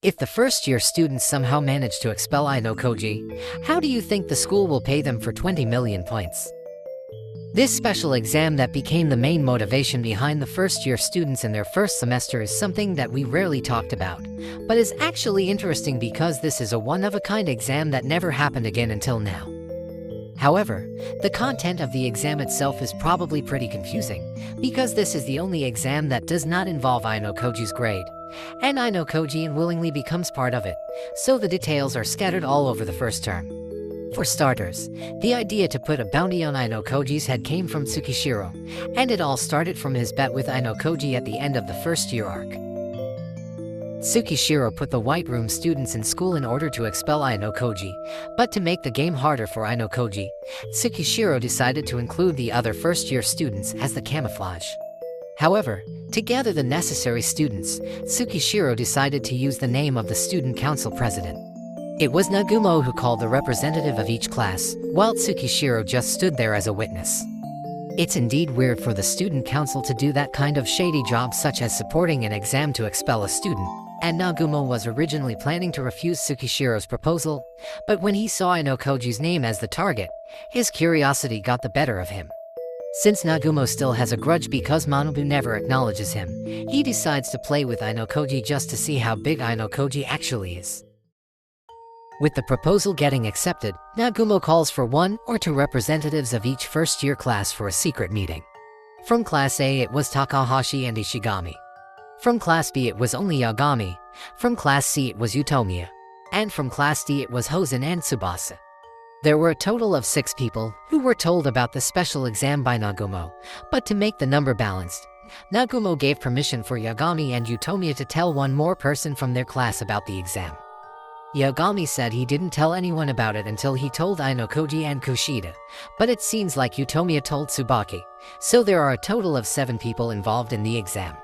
If the first-year students somehow manage to expel Ayanokoji, how do you think the school will pay them for 20 million points? This special exam that became the main motivation behind the first-year students in their first semester is something that we rarely talked about, but is actually interesting because this is a one-of-a-kind exam that never happened again until now. However, the content of the exam itself is probably pretty confusing, because this is the only exam that does not involve Ayanokoji's grade, and Ayanokoji unwillingly becomes part of it, so the details are scattered all over the first term. For starters, the idea to put a bounty on Ayanokoji's head came from Tsukishiro, and it all started from his bet with Ayanokoji at the end of the first-year arc. Tsukishiro put the White Room students in school in order to expel Ayanokoji, but to make the game harder for Ayanokoji, Tsukishiro decided to include the other first-year students as the camouflage. However, to gather the necessary students, Tsukishiro decided to use the name of the student council president. It was Nagumo who called the representative of each class, while Tsukishiro just stood there as a witness. It's indeed weird for the student council to do that kind of shady job, such as supporting an exam to expel a student, and Nagumo was originally planning to refuse Tsukishiro's proposal, but when he saw Ayanokoji's name as the target, his curiosity got the better of him. Since Nagumo still has a grudge because Manabu never acknowledges him, he decides to play with Ayanokoji just to see how big Ayanokoji actually is. With the proposal getting accepted, Nagumo calls for 1 or 2 representatives of each first-year class for a secret meeting. From Class A it was Takahashi and Ishigami. From Class B it was only Yagami, from Class C it was Utomiya, and from Class D it was Hosen and Tsubasa. There were a total of 6 people who were told about the special exam by Nagumo, but to make the number balanced, Nagumo gave permission for Yagami and Utomiya to tell one more person from their class about the exam. Yagami said he didn't tell anyone about it until he told Ayanokoji and Kushida, but it seems like Utomiya told Tsubaki, so there are a total of 7 people involved in the exam.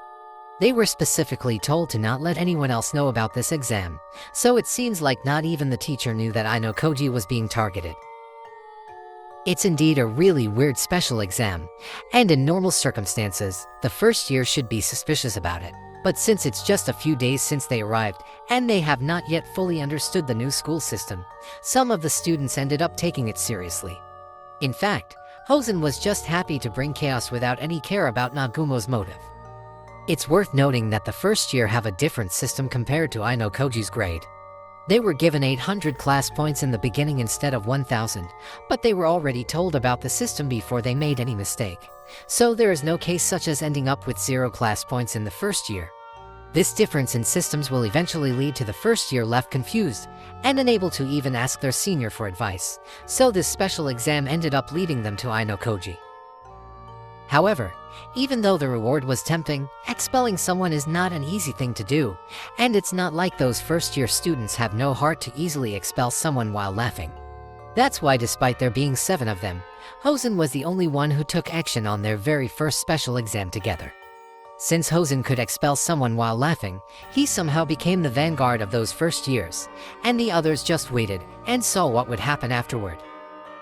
They were specifically told to not let anyone else know about this exam, so it seems like not even the teacher knew that Ayanokoji was being targeted. It's indeed a really weird special exam, and in normal circumstances, the first year should be suspicious about it. But since it's just a few days since they arrived, and they have not yet fully understood the new school system, some of the students ended up taking it seriously. In fact, Hosen was just happy to bring chaos without any care about Nagumo's motive. It's worth noting that the first year have a different system compared to Ayanokoji's grade. They were given 800 class points in the beginning instead of 1000, but they were already told about the system before they made any mistake. So there is no case such as ending up with 0 class points in the first year. This difference in systems will eventually lead to the first year left confused and unable to even ask their senior for advice, so this special exam ended up leading them to Ayanokoji. However, even though the reward was tempting, expelling someone is not an easy thing to do, and it's not like those first-year students have no heart to easily expel someone while laughing. That's why despite there being 7 of them, Hosen was the only one who took action on their very first special exam together. Since Hosen could expel someone while laughing, he somehow became the vanguard of those first years, and the others just waited and saw what would happen afterward.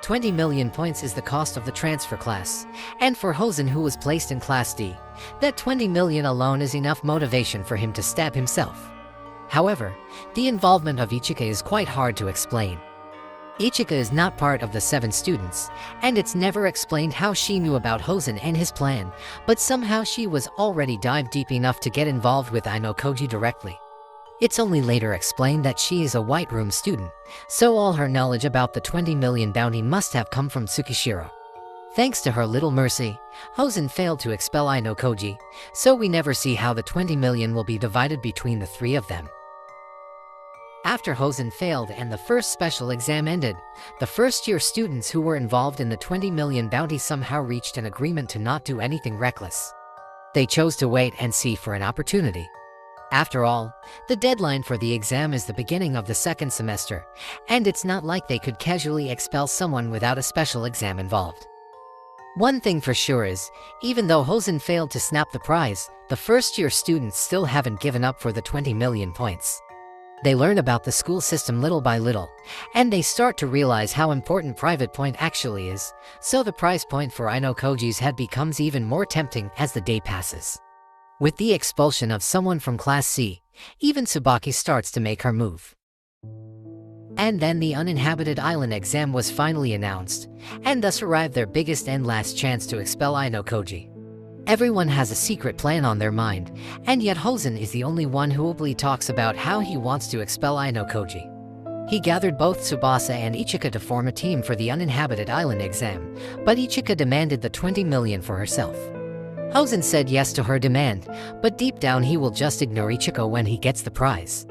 20 million points is the cost of the transfer class, and for Hosen, who was placed in Class D, that 20 million alone is enough motivation for him to stab himself. However, the involvement of Ichika is quite hard to explain. Ichika is not part of the 7 students, and it's never explained how she knew about Hosen and his plan, but somehow she was already dived deep enough to get involved with Ayanokoji directly. It's only later explained that she is a White Room student, so all her knowledge about the 20 million bounty must have come from Tsukishiro. Thanks to her little mercy, Hosen failed to expel Ayanokoji, so we never see how the 20 million will be divided between the 3 of them. After Hosen failed and the first special exam ended, the first-year students who were involved in the 20 million bounty somehow reached an agreement to not do anything reckless. They chose to wait and see for an opportunity. After all, the deadline for the exam is the beginning of the second semester, and it's not like they could casually expel someone without a special exam involved. One thing for sure is, even though Hosen failed to snap the prize, the first-year students still haven't given up for the 20 million points. They learn about the school system little by little, and they start to realize how important private point actually is, so the prize point for Ayanokoji's head becomes even more tempting as the day passes. With the expulsion of someone from Class C, even Tsubaki starts to make her move. And then the uninhabited island exam was finally announced, and thus arrived their biggest and last chance to expel Ayanokoji. Everyone has a secret plan on their mind, and yet Hosen is the only one who openly talks about how he wants to expel Ayanokoji. He gathered both Tsubasa and Ichika to form a team for the uninhabited island exam, but Ichika demanded the 20 million for herself. Hosen said yes to her demand, but deep down he will just ignore Ichika when he gets the prize.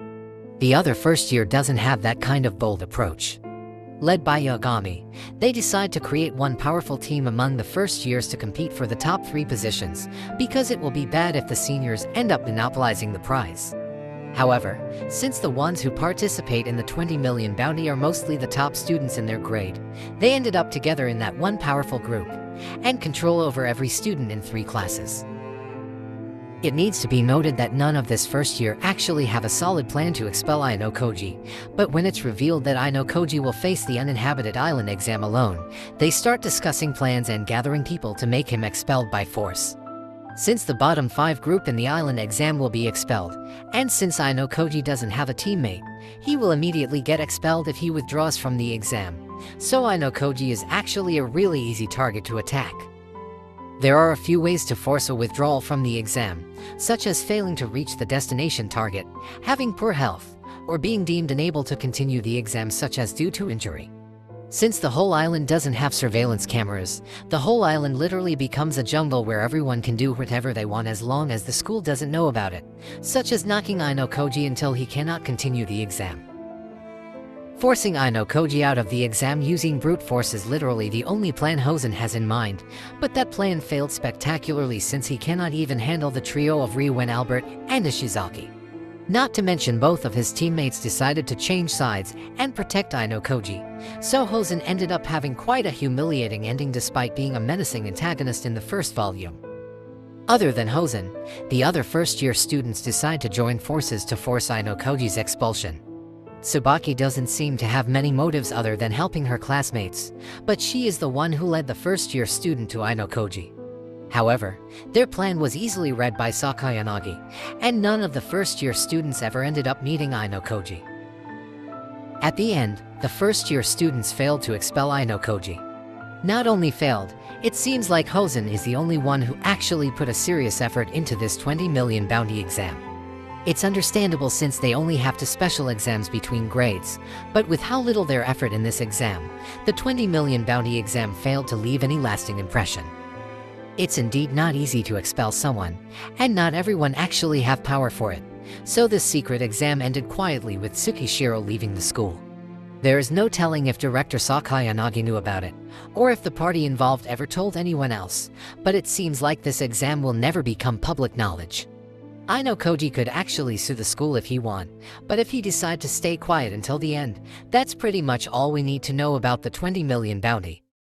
The other first year doesn't have that kind of bold approach. Led by Yagami, they decide to create one powerful team among the first years to compete for the top 3 positions, because it will be bad if the seniors end up monopolizing the prize. However, since the ones who participate in the 20 million bounty are mostly the top students in their grade, they ended up together in that one powerful group, and control over every student in 3 classes. It needs to be noted that none of this first year actually have a solid plan to expel Ayanokoji, but when it's revealed that Ayanokoji will face the uninhabited island exam alone, they start discussing plans and gathering people to make him expelled by force. Since the bottom 5 group in the island exam will be expelled, and since Ayanokoji doesn't have a teammate, he will immediately get expelled if he withdraws from the exam, so Ayanokoji is actually a really easy target to attack. There are a few ways to force a withdrawal from the exam, such as failing to reach the destination target, having poor health, or being deemed unable to continue the exam such as due to injury. Since the whole island doesn't have surveillance cameras, the whole island literally becomes a jungle where everyone can do whatever they want as long as the school doesn't know about it, such as knocking Ayanokoji until he cannot continue the exam. Forcing Ayanokoji out of the exam using brute force is literally the only plan Hosen has in mind, but that plan failed spectacularly since he cannot even handle the trio of Ryuen Albert and Ishizaki. Not to mention both of his teammates decided to change sides and protect Ayanokoji, so Hosen ended up having quite a humiliating ending despite being a menacing antagonist in the first volume. Other than Hosen, the other first-year students decide to join forces to force Ayanokoji's expulsion. Tsubaki doesn't seem to have many motives other than helping her classmates, but she is the one who led the first-year student to Ayanokoji. However, their plan was easily read by Sakayanagi, and none of the first-year students ever ended up meeting Ayanokoji. At the end, the first-year students failed to expel Ayanokoji. Not only failed, it seems like Hosen is the only one who actually put a serious effort into this 20 million bounty exam. It's understandable since they only have 2 special exams between grades, but with how little their effort in this exam, the 20 million bounty exam failed to leave any lasting impression. It's indeed not easy to expel someone, and not everyone actually have power for it, so this secret exam ended quietly with Tsukishiro leaving the school. There is no telling if director Sakayanagi knew about it, or if the party involved ever told anyone else, but it seems like this exam will never become public knowledge. Ayanokoji could actually sue the school if he won, but if he decide to stay quiet until the end, that's pretty much all we need to know about the 20 million bounty.